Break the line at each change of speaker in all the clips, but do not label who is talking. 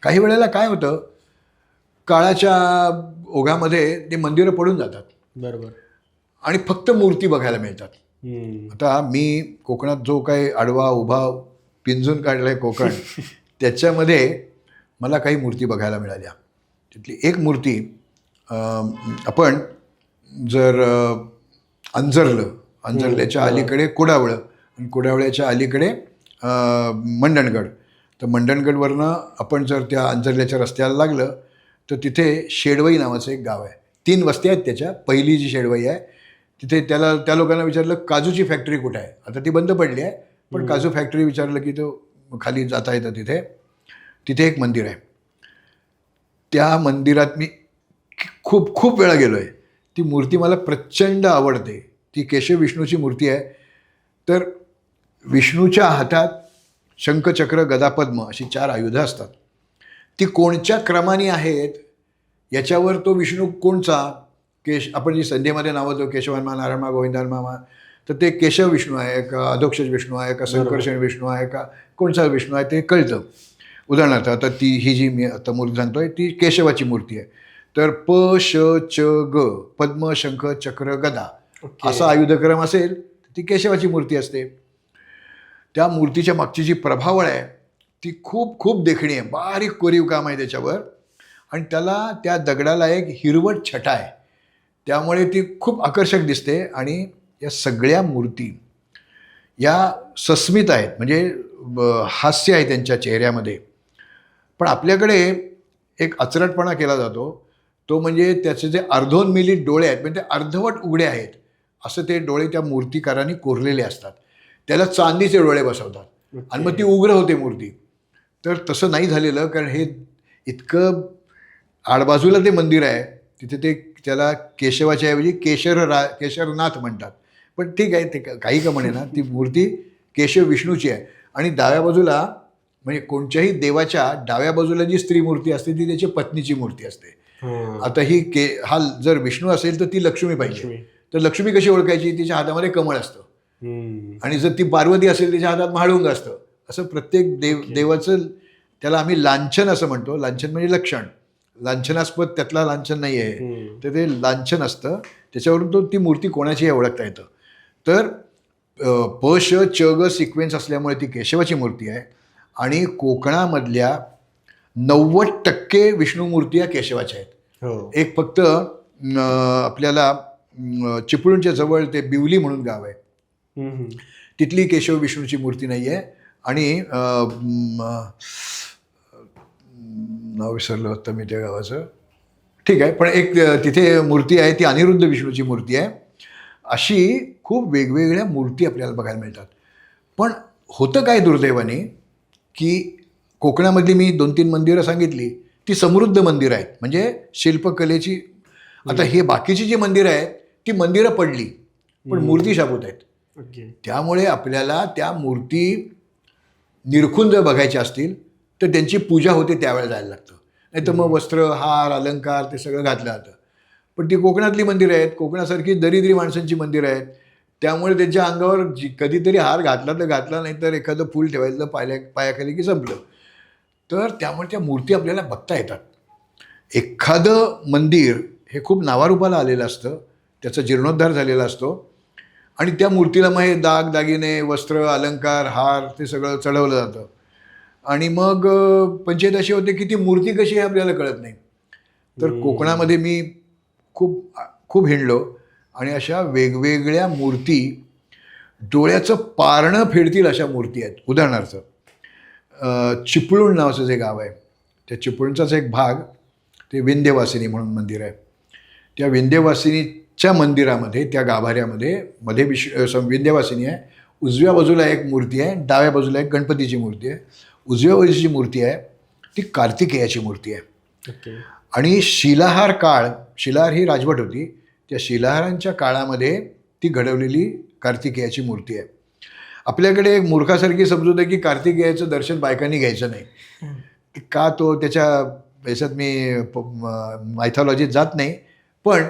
काही वेळेला काय होतं, काळाच्या ओघामध्ये ते मंदिरं पडून जातात
बरोबर.
आणि फक्त मूर्ती बघायला मिळतात. आता मी कोकणात जो काही आडवा उभा पिंजून काढलाय कोकण, त्याच्यामध्ये मला काही मूर्ती बघायला मिळाल्या. तिथली एक मूर्ती आपण जर अंजरल्याच्या अलीकडे कुडावळं आणि कुडावळ्याच्या अलीकडे मंडणगड, तर मंडणगडवरनं आपण जर त्या अंजरल्याच्या रस्त्याला लागलं तर तिथे शेडवई नावाचं एक गाव आहे. 3 वस्त्या आहेत त्याच्या. पहिली जी शेडवई आहे तिथे त्या लोकांना विचारलं काजूची फॅक्टरी कुठे आहे, आता ती बंद पडली आहे, पण काजू फॅक्टरी विचारलं की तो खाली जाता येतं तिथे एक मंदिर आहे. त्या मंदिरात मी खूप खूप वेळा गेलो आहे. ती मूर्ती मला प्रचंड आवडते. ती केशव विष्णूची मूर्ती आहे. तर विष्णूच्या हातात शंख, चक्र, गदा, पद्म अशी 4 आयुधं असतात. ती कोणत्या क्रमाने आहेत याच्यावर तो विष्णू कोणचा, आपण जी संध्येमध्ये नावं जो केशवान्मा, नारायणमा, गोविंदान्मा, तर ते केशव विष्णू आहे का, अधोक्षज विष्णू आहे का, संकर्षण विष्णू आहे का, कोणचा विष्णू आहे ते कळतं. उदाहरणार्थ आता ही जी मी आता मूर्ती सांगतोय ती केशवाची मूर्ती आहे. तर प श च ग, पद्म, शंख, चक्र, गदा असा आयुधक्रम असेल तर ती केशवाची मूर्ती असते. त्या मूर्तीच्या मागची जी प्रभावळ आहे ती खूप खूप देखणी आहे. बारीक कोरीव काम आहे त्याच्यावर आणि त्या दगडाला एक हिरवट छटा आहे, त्यामुळे ती खूप आकर्षक दिसते. आणि या सगळ्या मूर्ती या सस्मित आहेत, म्हणजे हास्य आहे त्यांच्या चेहऱ्यामध्ये. पण आपल्याकडे एक अचरटपणा केला जातो, तो म्हणजे त्याचे जे अर्धोन्मिलित डोळे आहेत, म्हणजे ते अर्धवट उघडे आहेत असं ते डोळे त्या मूर्तिकारांनी कोरलेले असतात. त्याला चांदीचे डोळे बसवतात आणि मग ती उग्र होते मूर्ती. तर तसं नाही झालेलं, कारण हे इतकं आडबाजूला ते मंदिर आहे, तिथे त्याला केशवाच्या ऐवजी केशरनाथ म्हणतात. पण ठीक आहे, ते काही का म्हणे ना, ती मूर्ती केशव विष्णूची आहे. आणि डाव्या बाजूला म्हणजे कोणत्याही देवाच्या डाव्या बाजूला जी स्त्री मूर्ती असते ती त्याची पत्नीची मूर्ती असते. आता हा जर विष्णू असेल तर ती लक्ष्मी पाहिजे. तर लक्ष्मी कशी ओळखायची, तिच्या हातामध्ये कमळ असतं. आणि जर ती पार्वती असेल तिच्या हातात म्हाळुंग असतं. असं प्रत्येक देवाचं, त्याला आम्ही लांछन असं म्हणतो. लांछन म्हणजे लक्षण, लांछनास्पद त्यातला लांछन नाही आहे, तर ते लांछन असतं, त्याच्यावरून ती मूर्ती कोणाची ओळखता येतं. तर प श च ग सिक्वेन्स असल्यामुळे ती केशवाची मूर्ती आहे. आणि कोकणामधल्या 90% विष्णू मूर्ती या केशवाच्या आहेत. एक फक्त आपल्याला चिपळूणच्या जवळ ते बिवली म्हणून गाव आहे, तिथली केशव विष्णूची मूर्ती नाही आहे. आणि नाव विसरलं होतं मी त्या गावाचं, ठीक आहे, पण एक तिथे मूर्ती आहे, ती अनिरुद्ध विष्णूची मूर्ती आहे. अशी खूप वेगवेगळ्या मूर्ती आपल्याला बघायला मिळतात. पण होतं काय दुर्दैवाने की कोकणामधली मी 2-3 मंदिरं सांगितली, ती समृद्ध मंदिरं आहेत, म्हणजे शिल्पकलेची. आता हे बाकीची जी मंदिरं आहेत ती मंदिरं पडली, पण मूर्ती शाबूत आहेत. त्यामुळे आपल्याला त्या मूर्ती निरखून जर बघायच्या असतील तर त्यांची पूजा होते त्यावेळेला जायला लागतं. नाही तर मग वस्त्र, हार, अलंकार ते सगळं घातलं जातं. पण ती कोकणातली मंदिरं आहेत, कोकणासारखी दरिद्री माणसांची मंदिरं आहेत, त्यामुळे त्यांच्या अंगावर कधीतरी हार घातला तर घातला, नाही तर एखादं फूल ठेवायचं पायाखाली की संपलं. तर त्यामुळे त्या मूर्ती आपल्याला बघता येतात. एखादं मंदिर हे खूप नावारूपाला आलेलं असतं, त्याचा जीर्णोद्धार झालेला असतो आणि त्या मूर्तीला मग हे दागिने, वस्त्र, अलंकार, हार ते सगळं चढवलं जातं. आणि मग पंचायत अशी होते की ती मूर्ती कशी आहे आपल्याला कळत नाही. तर कोकणामध्ये मी खूप खूप हिंडलो आणि अशा वेगवेगळ्या मूर्ती, डोळ्याचं पारणं फेडतील अशा मूर्ती आहेत. उदाहरणार्थ चिपळूण नावाचं जे गाव आहे, त्या चिपळूणचाच एक भाग ते विंध्यवासिनी म्हणून मंदिर आहे. त्या विंध्यवासिनीच्या मंदिरामध्ये, त्या गाभाऱ्यामध्ये मध्ये विंध्यवासिनी आहे. उजव्या बाजूला एक मूर्ती आहे, डाव्या बाजूला एक गणपतीची मूर्ती आहे. उजव्या बाजूची मूर्ती आहे ती कार्तिकेयाची मूर्ती आहे. आणि शिलाहार ही राजवट होती, त्या शिलाहारांच्या काळामध्ये ती घडवलेली कार्तिकेयाची मूर्ती आहे. आपल्याकडे एक मूर्खासारखी समजूत आहे की कार्तिकेयाचं दर्शन बायकांनी घ्यायचं नाही. का, तो त्याच्या याच्यात मी मायथॉलॉजीत जात नाही, पण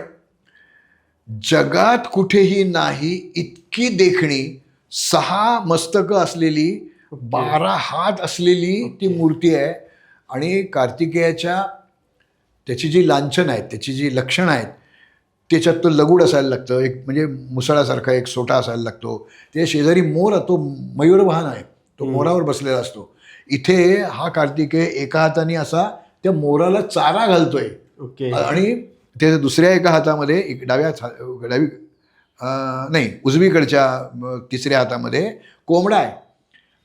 जगात कुठेही नाही इतकी देखणी 6 मस्तकं असलेली, 12 हात असलेली ती मूर्ती आहे. आणि कार्तिकेयाच्या त्याची जी लांछन आहेत, त्याची जी लक्षणं आहेत, त्याच्यात तो लगूड असायला लागतं, एक म्हणजे मुसळासारखा एक सोटा असायला लागतो, ते शेजारी मोर, तो मयूरवाहन आहे, तो मोरावर बसलेला असतो. इथे हा कार्तिकेय एका हाताने असा त्या मोराला चारा घालतोय.
ओके.
आणि ते दुसऱ्या एका हातामध्ये डावी नाही, उजवीकडच्या तिसऱ्या हातामध्ये कोंबडा आहे.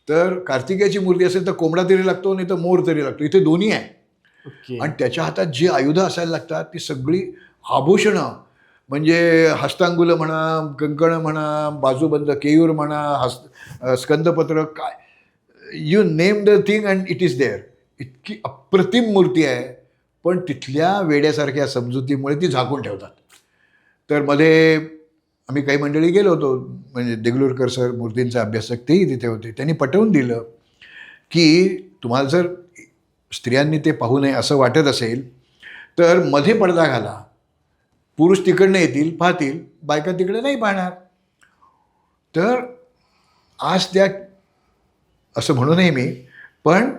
तर कार्तिकेयाची मूर्ती असेल तर कोंबडा तरी लागतो, नाही तर मोर तरी लागतो. इथे दोन्ही आहे.
ओके.
आणि त्याच्या हातात जी आयुधं असायला लागतात ती सगळी आभूषणं, म्हणजे हस्तांगुलं म्हणा, कंकणं म्हणा, बाजूबंद केयूर म्हणा, स्कंदपत्र, काय you name the thing and it is there. इतकी अप्रतिम मूर्ती आहे, पण तिथल्या वेड्यासारख्या समजुतीमुळे ती झाकून ठेवतात. तर मध्ये आम्ही काही मंडळी गेलो होतो, म्हणजे देगलूरकर सर मूर्तींचे अभ्यासक तेही तिथे होते. त्यांनी पटवून दिलं की तुम्हाला जर स्त्रियांनी ते पाहू नये असं वाटत असेल तर मध्ये पडदा घाला, पुरुष तिकडनं येतील पाहतील, बायका तिकडे नाही पाहणार. तर आज त्या असं म्हणू नये मी, पण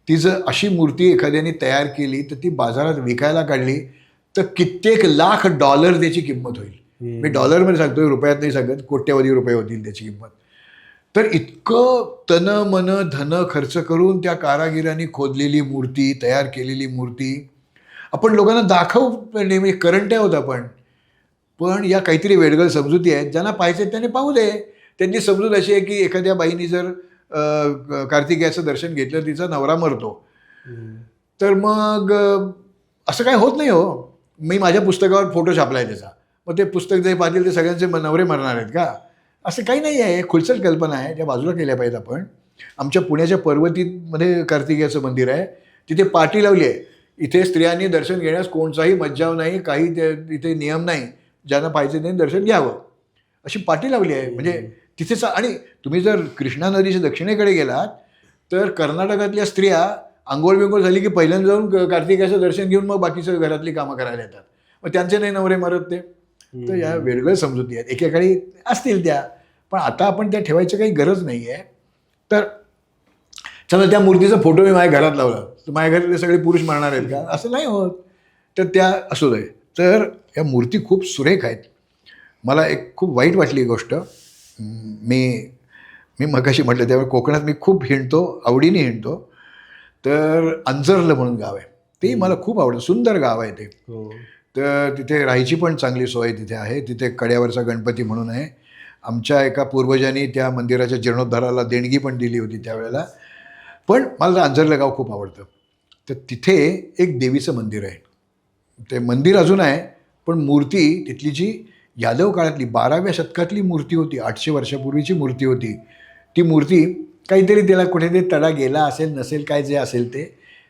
ती जर अशी मूर्ती एखाद्याने तयार केली तर ती बाजारात विकायला काढली तर कित्येक लाख डॉलर त्याची किंमत होईल. मी डॉलरमध्ये सांगतोय, रुपयात नाही सांगत, कोट्यवधी रुपये होतील त्याची किंमत. तर इतकं तन मन धन खर्च करून त्या कारागिरांनी खोदलेली मूर्ती, तयार केलेली मूर्ती आपण लोकांना दाखव नेहमी करंट आहोत आपण. पण या काहीतरी वेडगळ समजुती आहेत, ज्यांना पाहायचे त्यांनी पाहू दे. त्यांची समजूत अशी आहे की एखाद्या बाईनी जर कार्तिकेयाचं दर्शन घेतलं, तिचा नवरा मरतो, तर मग असं काय होत नाही हो. मी माझ्या पुस्तकावर फोटो छापला आहे त्याचा, मग ते पुस्तक जे पाहतील ते सगळ्यांचे नवरे मरणार आहेत का? असं काही नाही आहे. खुलसर कल्पना आहे, त्या बाजूला केल्या पाहिजेत आपण. आमच्या पुण्याच्या पर्वतीमध्ये कार्तिकेयाचं मंदिर आहे, तिथे पाटी लावली आहे, इथे स्त्रियांनी दर्शन घेण्यास कोणताही मज्जाव नाही, काही इथे नियम नाही, ज्यांना पाहिजे त्यांनी दर्शन घ्यावं, अशी पाटी लावली आहे. म्हणजे तिथेच. आणि तुम्ही जर कृष्णा नदीच्या दक्षिणेकडे गेलात तर कर्नाटकातल्या स्त्रिया आंघोळ बिंघोळ झाली की पहिल्यांदा जाऊन कार्तिकेयाचं दर्शन घेऊन मग बाकीचं घरातली कामं करायला येतात. मग त्यांचे नाही नवरे मरत ते. तर या वेगवेगळ्या समजुती आहेत, एकेकाळी असतील त्या, पण आता आपण त्या ठेवायची काही गरज नाही आहे. तर चला, त्या मूर्तीचा फोटो मी माझ्या घरात लावला तर माझ्या घरातले सगळे पुरुष मारणार आहेत का? असं नाही होत. तर त्या असू दे. तर या मूर्ती खूप सुरेख आहेत. मला एक खूप वाईट वाटली गोष्ट, मी मगाशी म्हटलं त्यावेळी कोकणात मी खूप हिंडतो, आवडीने हिंडतो. तर अंजरलं म्हणून गाव आहे, ते मला खूप आवडतं, सुंदर गाव आहे ते. तर तिथे राहायची पण चांगली सोय तिथे आहे. तिथे कड्यावरचा गणपती म्हणून आहे. आमच्या एका पूर्वजांनी त्या मंदिराच्या जीर्णोद्धाराला देणगी पण दिली होती त्यावेळेला. पण मला अंजरलं गाव खूप आवडतं. तर तिथे एक देवीचं मंदिर आहे. ते मंदिर अजून आहे, पण मूर्ती तिथली जी यादव काळातली 12व्या शतकातली मूर्ती होती, 800 वर्षापूर्वीची मूर्ती होती. ती मूर्ती काहीतरी त्याला कुठेतरी तडा गेला असेल, नसेल, काय जे असेल ते,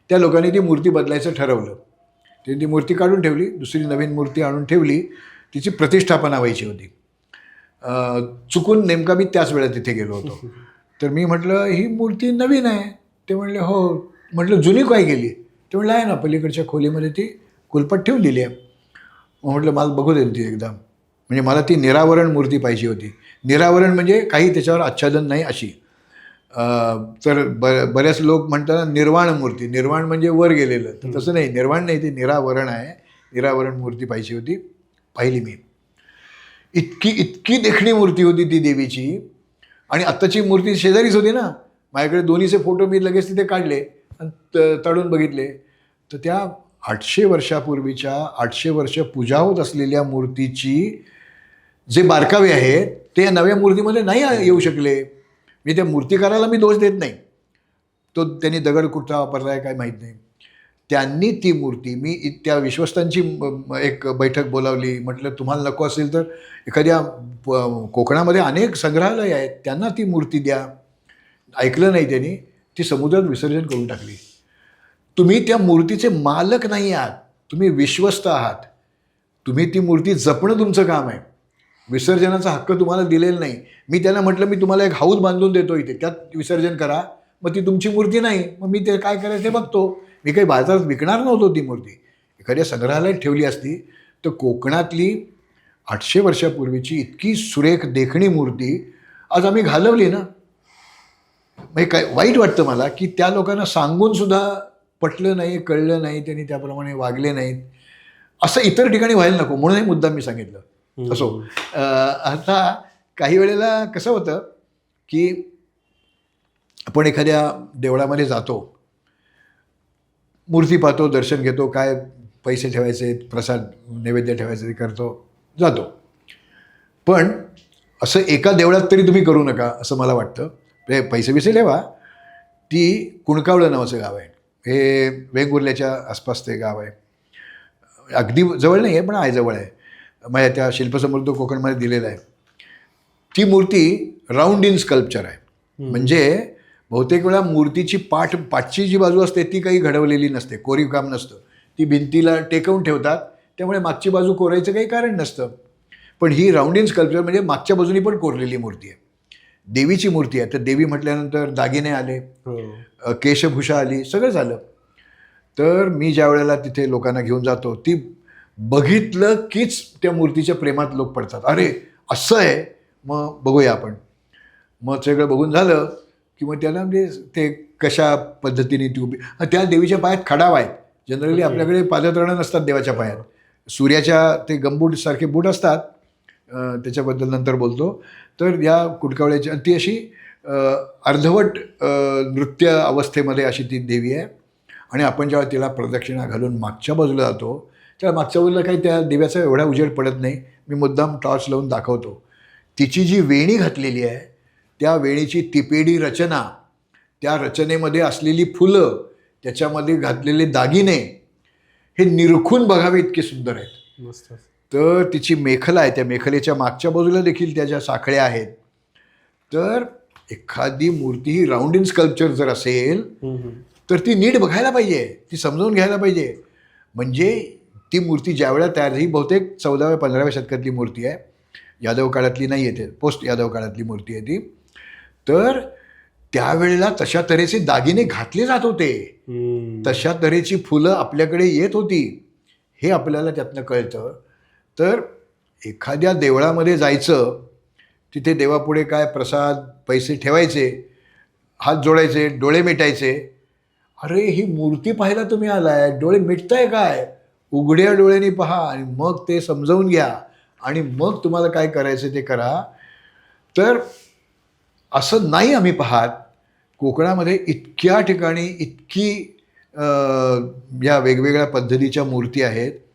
त्या लोकांनी ती मूर्ती बदलायचं ठरवलं. त्यांनी ती मूर्ती काढून ठेवली, दुसरी नवीन मूर्ती आणून ठेवली, तिची प्रतिष्ठापना व्हायची होती. चुकून नेमका मी त्याच वेळेला तिथे गेलो होतो. तर मी म्हटलं ही मूर्ती नवीन आहे. ते म्हणले हो. म्हटलं जुनी काय केली? ते म्हणलं आहे ना, पलीकडच्या खोलीमध्ये ती कुलपट ठेवलेली आहे. मग म्हटलं मला बघू दे ती एकदा. म्हणजे मला ती निरावरण मूर्ती पाहिजे होती. निरावरण म्हणजे काही त्याच्यावर आच्छादन नाही अशी. तर बऱ्याच लोक म्हणतात निर्वाण मूर्ती, निर्वाण म्हणजे वर गेलेलं, तर तसं नाही, निर्वाण नाही, ती निरावरण आहे. निरावरण मूर्ती पाहिजे होती. पाहिली मी. इतकी देखणी मूर्ती होती ती देवीची. आणि आत्ताची मूर्ती शेजारीच होती ना, माझ्याकडे दोन्हीचे फोटो मी लगेच तिथे काढले आणि तळून बघितले. तर त्या 800 वर्षापूर्वीच्या 800 वर्ष पूजा होत असलेल्या मूर्तीची जे बारकावे आहेत ते नव्या मूर्तीमध्ये नाही येऊ शकले. मी त्या मूर्तिकाराला मी दोष देत नाही, तो त्यांनी दगड कुठचा वापरला आहे काय माहीत नाही. त्यांनी ती मूर्ती, मी त्या विश्वस्तांची एक बैठक बोलावली. म्हटलं तुम्हाला नको असेल तर एखाद्या कोकणामध्ये अनेक संग्रहालय आहेत, त्यांना ती मूर्ती द्या. ऐकलं नाही त्यांनी, ती समुद्रात विसर्जन करून टाकली. तुम्ही त्या मूर्तीचे मालक नाही आहात, तुम्ही विश्वस्त आहात. तुम्ही ती मूर्ती जपणं तुमचं काम आहे. विसर्जनाचा हक्क तुम्हाला दिलेला नाही. मी त्यांना म्हटलं मी तुम्हाला एक हौद बांधून देतो इथे, त्यात विसर्जन करा. मग ती तुमची मूर्ती नाही, मग मी ते काय करायचं ते बघतो. मी काही बाजारात विकणार नव्हतो ती मूर्ती. एखाद्या संग्रहालयात ठेवली असती तर कोकणातली 800 वर्षापूर्वीची इतकी सुरेख देखणी मूर्ती आज आम्ही घालवली ना. म्हणजे काय वाईट वाटतं मला की त्या लोकांना सांगून सुद्धा पटलं नाही, कळलं नाही, त्यांनी त्याप्रमाणे वागले नाहीत, असं इतर ठिकाणी व्हायला नको म्हणून हे मुद्दाम मी सांगितलं. असो, आता काही वेळेला कसं होतं की आपण एखाद्या देवळामध्ये जातो, मूर्ती पाहतो, दर्शन घेतो, काय पैसे ठेवायचे, प्रसाद नैवेद्य ठेवायचे ते करतो, जातो. पण असं एका देवळात तरी तुम्ही करू नका असं मला वाटतं. पैसे बिसे ठेवा. ती कुणकावळं नावाचं गाव आहे, हे वेंगुर्ल्याच्या आसपास ते गाव आहे. अगदी जवळ नाही आहे पण आहे, जवळ आहे. माझ्या त्या शिल्पसमृद्ध कोकणमध्ये दिलेलं आहे. ती मूर्ती राऊंड इन स्कल्पचर आहे. म्हणजे बहुतेक वेळा मूर्तीची पाठची जी बाजू असते ती काही घडवलेली नसते, कोरीव काम नसतं, ती भिंतीला टेकवून ठेवतात, त्यामुळे मागची बाजू कोरायचं काही कारण नसतं. पण ही राऊंड इन स्कल्पचर म्हणजे मागच्या बाजूनी पण कोरलेली मूर्ती आहे. देवीची मूर्ती आहे, तर देवी म्हटल्यानंतर दागिने आले, केशभूषा आली, सगळं झालं. तर मी ज्या वेळेला तिथे लोकांना घेऊन जातो, ती बघितलं कीच त्या मूर्तीच्या प्रेमात लोक पडतात. अरे असं आहे, मग बघूया आपण. मग सगळं बघून झालं की मग त्याला म्हणजे ते कशा पद्धतीने ती उभी, त्या देवीच्या पायात खडाव आहेत. जनरली आपल्याकडे पादत्राणं नसतात देवाच्या पायात, सूर्याच्या ते गमबूटसारखे बूट असतात, त्याच्याबद्दल नंतर बोलतो. तर या कुडकावळ्याची ती अशी अर्धवट नृत्य अवस्थेमध्ये अशी ती देवी आहे. आणि आपण जेव्हा तिला प्रदक्षिणा घालून मागच्या बाजूला जातो, तेव्हा मागच्या बाजूला काही त्या देव्याचा एवढा उजेड पडत नाही. मी मुद्दाम टॉर्च लावून दाखवतो. तिची जी वेणी घातलेली आहे, त्या वेणीची तिपेडी रचना, त्या रचनेमध्ये असलेली फुलं, त्याच्यामध्ये घातलेले दागिने, हे निरखून बघावे इतके सुंदर आहेत.
मस्त.
तर तिची मेखला आहे, त्या मेखलेच्या मागच्या बाजूला देखील त्याच्या साखळ्या आहेत. तर एखादी मूर्ती ही राऊंड इन स्कल्पचर जर असेल तर ती नीट बघायला पाहिजे, ती समजावून घ्यायला पाहिजे. म्हणजे ती मूर्ती ज्यावेळेला तयार झाली, बहुतेक 14व्या-15व्या शतकातली मूर्ती आहे, यादव काळातली नाही आहे, ते पोस्ट यादव काळातली मूर्ती आहे ती. तर त्यावेळेला तशा तऱ्हेचे दागिने घातले जात होते, तशा तऱ्हेची फुलं आपल्याकडे येत होती, हे आपल्याला त्यातनं कळतं. तर एखाद्या देवळामध्ये जायचं, तिथे देवापुढे काय प्रसाद, पैसे ठेवायचे, हात जोडायचे, डोळे मिटायचे. अरे ही मूर्ती पाहायला तुम्ही आलाय, डोळे मिटताय काय? उघड्या डोळ्यांनी पहा आणि मग ते समजावून घ्या आणि मग तुम्हाला काय करायचं ते करा. तर असं नाही आम्ही पाहत. कोकणामध्ये इतक्या ठिकाणी इतकी या वेगवेगळ्या पद्धतीच्या मूर्ती आहेत